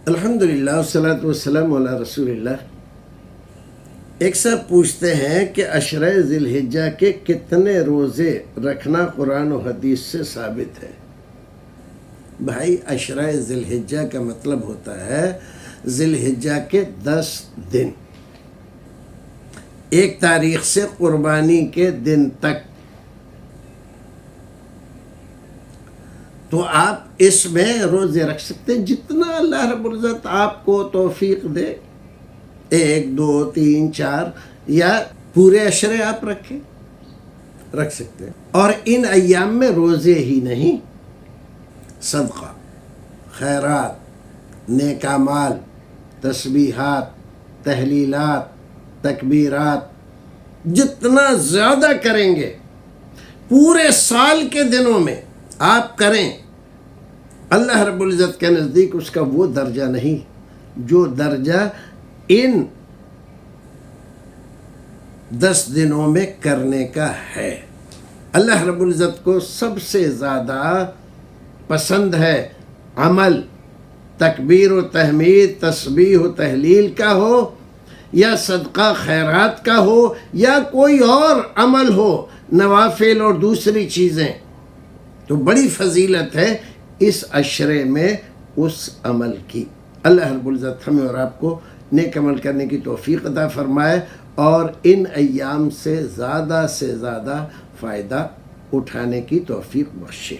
الحمدللہ والصلاۃ والسلام علی رسول اللہ۔ ایک صاحب پوچھتے ہیں کہ عشرہ ذی الحجہ کے کتنے روزے رکھنا قرآن و حدیث سے ثابت ہے؟ بھائی، عشرہ ذی الحجہ کا مطلب ہوتا ہے ذی الحجہ کے 10 دن، ایک تاریخ سے قربانی کے دن تک۔ تو آپ اس میں روزے رکھ سکتے ہیں جتنا اللہ رب العزت آپ کو توفیق دے، 1 2 3 4 یا پورے عشرے آپ رکھ سکتے ہیں۔ اور ان ایام میں روزے ہی نہیں، صدقہ، خیرات، نیک اعمال، تسبیحات، تحلیلات، تکبیرات جتنا زیادہ کریں گے پورے سال کے دنوں میں آپ کریں، اللہ رب العزت کے نزدیک اس کا وہ درجہ نہیں جو درجہ ان 10 دنوں میں کرنے کا ہے۔ اللہ رب العزت کو سب سے زیادہ پسند ہے عمل تکبیر و تحمید، تسبیح و تحلیل کا ہو، یا صدقہ خیرات کا ہو، یا کوئی اور عمل ہو، نوافل اور دوسری چیزیں۔ تو بڑی فضیلت ہے اس عشرے میں اس عمل کی۔ اللہ رب العزت ہمیں اور آپ کو نیک عمل کرنے کی توفیق عطا فرمائے اور ان ایام سے زیادہ فائدہ اٹھانے کی توفیق بخشے۔